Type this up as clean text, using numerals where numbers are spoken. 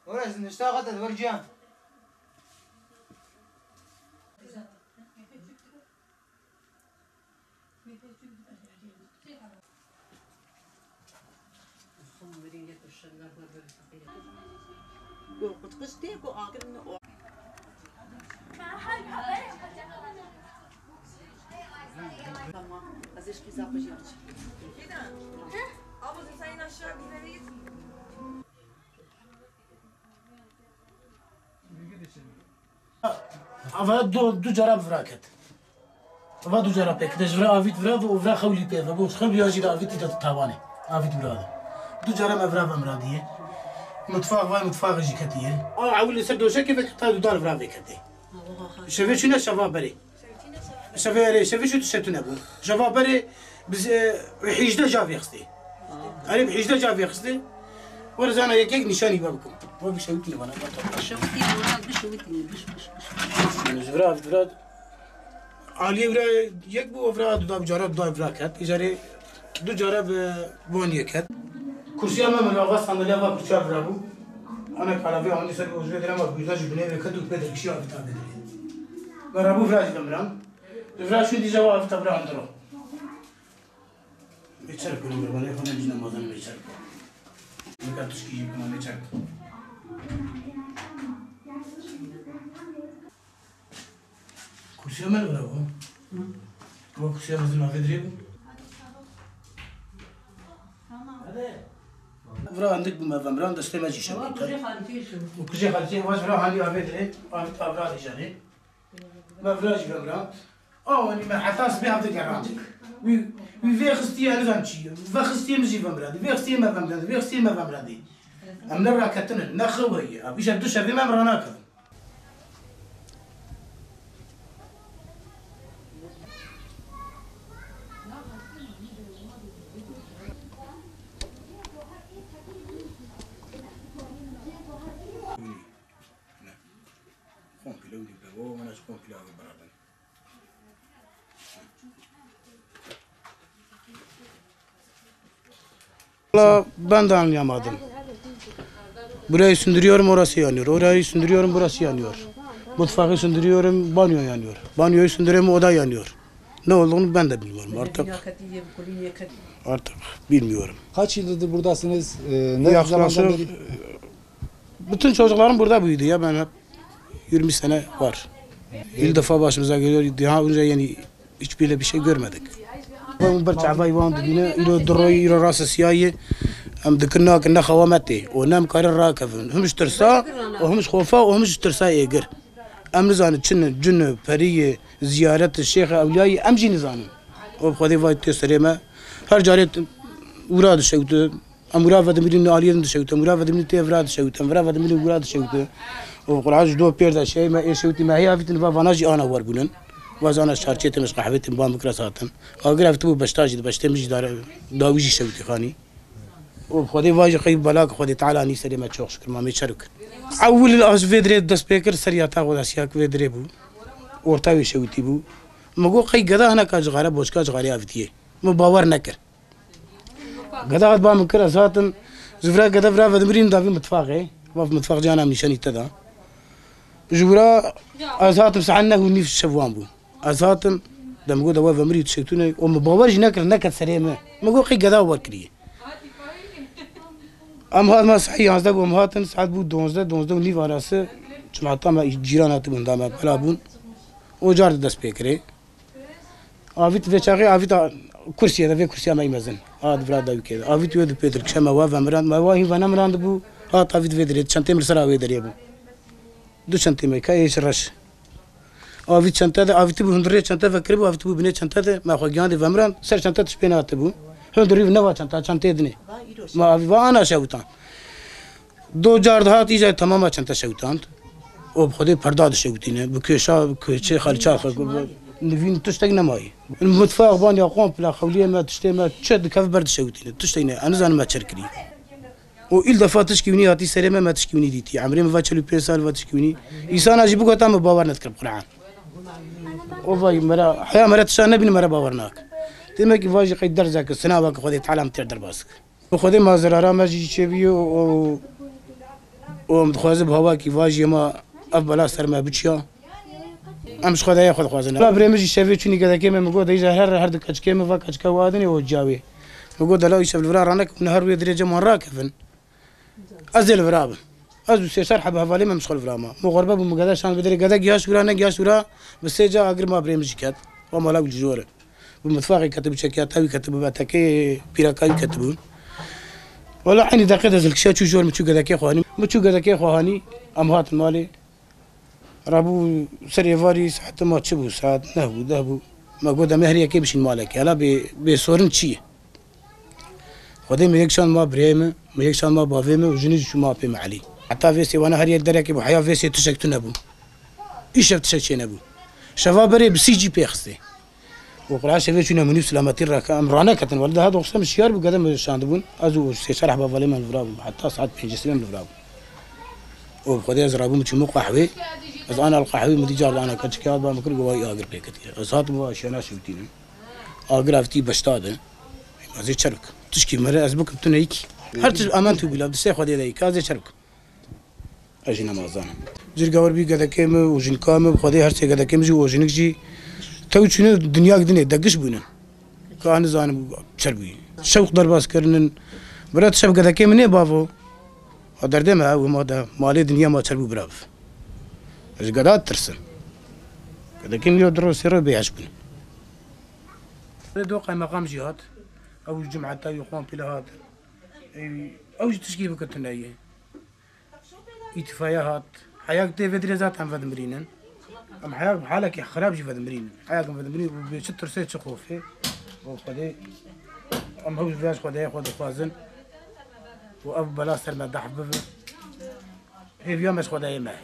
ورز نشتاقت ورجان أفا دو جراب فراكت أفا دو جراب هيك تجرا أفيت فراد وفرا خولي بيه فبوش خل بياجي لا أفيت إذا تتابعني أفيت فراد دو جراب أفرا فمرادية متفاق واي متفاق جي كتيه عاول يصير دوشة كيف تحتاج دار فرا في كتيه شوفي شنو شباب بري شوفي شو تشتون أبو شباب بري بس حيجده جافي خستي أنا بحيجده جافي خستي ورزانا يك نشاني بابكم وابي شوتني وانا شوتي وراد بشوتني بش فراد عالیه برای یک بو افراد دو جارب دو افراد کرد اجاره دو جارب بونیه کرد کرسی هم من آواز صندلی و کرسی افراد بود آن کلاوی آمدی سر اوجه درام و بیشتر جبنه بکد و پدر کشی آبی تابه داری مرابو فراد بمرام فراد شو دیجا و آبی تابه اندرو میچر کنم برای خونه دیجنا مازن میچر میکردش کی کنم میچر kursiya mı var bu? Bu kursiya bizim afedriye bu. Tamam. Hadi. Vra andık bu mevlam, vra andık stemeci şöyle. Bu kursiya halciye var, vra hani afedriye, avra diyeceğini. Mevla jibe vra. Ani ben hatas bir hafta garantik. Ve xıstiye nizam çiğ, ve xıstiye mi jibe vra, ve xıstiye mevlam vra, ve xıstiye mevlam vra di. Am ne vra katının, ne xıvayı, abi şer duşa ve mevra nakad. Ben de anlayamadım. Burayı sündürüyorum, orası yanıyor. Orayı sündürüyorum, burası yanıyor. Mutfağı sündürüyorum, banyo yanıyor. Banyoyu sündürüyorum, oda yanıyor. Ne olduğunu ben de bilmiyorum artık bilmiyorum. Kaç yıldır buradasınız? Ne zamandan beri? Bütün çocuklarım burada büyüdü ya, ben hep 20 sene var. İlk defa başımıza geliyor. Daha önce yani hiçbir bir şey görmedik. Ben برجع فايوان دينا إلى دروي إلى راس السياية هم ذكرنا كنا خوامتي ونام كارن راكفن همش ترسا وهمش خوفا وهمش ترسا إيجر أم نزان تشن جن فرية زيارة الشيخ أولياء أم جي نزان وبخذي فايت تسريمة هر جاريت وراد شوت أم وراد مدين عالية شوت أم وراد مدين تفراد شوت أم وراد مدين وراد شوت وقل عاج دو بيرد شيء ما إيش شوتي ما هي في تنفع فناجي أنا واربولن وازانا شارچيت مش قحوتم بام كراساتن اگر افتو بشتاجي بشتمج داويجي شوتي خاني وخدي واجي خي بلاك خدي تعالى اني سليمه تشوخ شكر ما ميشارك اول الاس فيدري دس بيكر سرياتا ولا سياك فيدري بو ورتاوي شوتي بو مگو قي غدا هنا كاجغاره بوشكا جغاري افتيه مو باور نكر غدا بام كراساتن زفرا غدا فرا فدمرين دافي متفاقي وف متفاق جانا نشاني تدا جورا ازاتم سعنا ونيف الشفوان بو ازاتم دم قود واف مريض شيتوني وما باورج نكر سليمه ما قول قي قدا وركري ام هذا ما صحيح هذا ام هاتن ساعات بو 12 ونيف راسه جمعتا ما جيرانات بندا ما بلابون وجار دس بكري افيت فيشاغي افيت كرسي هذا في كرسي ما يمزن هذا فراد كذا افيت ود بيتر كشما واف مران ما واهي وانا مران بو هات افيت فيدري شنتي مرسرا ويدري بو دو شنتي ما كايش رش آفیت چنته ده آفیت بو هندری چنته فکر بو آفیت بو بینه چنته ده ما خو گیان دی ومران سر چنته تشپینات بو هندری نوا چنته دنی ما آفی وانا شوتان دو جارد هات ایجا تماما چنته شوتان و بخودی پرداد شوتینه بکشا بکشه خالچا نوین تشتگ نمایی المتفاق بان یا قوم بلا خولیه ما تشتی ما چد کف برد شوتینه تشتینه انا زان ما چرکری و ایل دفعه تشکیونی هاتی سرمه ما تشکیونی دیتی عمری ما 45 سال و تشکیونی انسان اجی بگو تام باور نتکرب قرآن وفاي مرا حياة مرا تشان نبين مرا باورناك ديمك فاجي قيد درجك السنة باك خذي تعلم تقدر باسك وخذي ما زرارا ما جي شبيه ومتخوازب هوا كي فاجي ما أفضل سر ما بتشيا امش خدای خود خوازنه لا بريمجي شافي چوني كذا كيما مقود يجا هر دكاج كيما فاكاج كوادني وجاوي مقود لا يشوف الفرار رانك نهار ويا درجه من راكفن ازل فراب ازو سيسار حبها فالي ما مشغل فراما مغربه بمقدا شان بدري كذا جاش ورانا جاش ورا بس جا اقر ما بريمجي كات وما لا جوره بمتفاقي كتب شكيات هاوي كتب باتاكي بيراكاي كتبون ولا عيني دقيقه زلكشا تشو جور متشو كذا كي خواني متشو كذا كي خواني امهات المالي رابو سريفاري حتى ما تشبو ساعات نهبو ذهبو ما قد مهرية كي بشين مالك يلا بصورن شيء خدي ما يكشان ما بريمة ما يكشان ما بافيمة وجنيج شو ما بيم علي حتى فيسي وانا هري الدرك ابو حياة فيسي تشكت نبو ايش تشكت نبو شباب بري بسي جي بي خسي وقرا شفي شنو منو سلامتي راك امرانا كتن ولد هذا قسم الشيار بقدم شاندبون ازو سيشرح بافالي من الفراب حتى ساعات بيجي سلام الفراب وخدي ازرابو مشمو قحوي بس انا القحوي متجار انا كشكيات با مكر جواي اقر بيكتي اسات بو شنا شوتين اقرافتي بشتاده ازي شرك تشكي مره ازبك بتنيك هرت امانتو بلا بس خدي دايك ازي شرك اجينا مازان جرجاور بي قدا كيم وجن كام خدي هرت قدا كيم جو وجنك جي تو شنو الدنيا قدني دقش بونا كان زان شربي شوق درباس كرنن برات شب قدا كيم ني بافو دردم ها وما مالي دنيا ما شربو براف اش قدات ترسل كذا كم يو دروس يرو بيعجبني دوقع مقام جهات او الجمعة تاعي يقوم بلهات او تشكيل كتنايه اتفاقات حياك تي فدري ذات عن فد مرينن ام حياك حالك خراب جي فد مرين حياك فد مرين بشتر سيت شخوفي وخدي ام هو فياش خدي خد فازن واب بلا سر ما دحب هي يوم مش خدي معي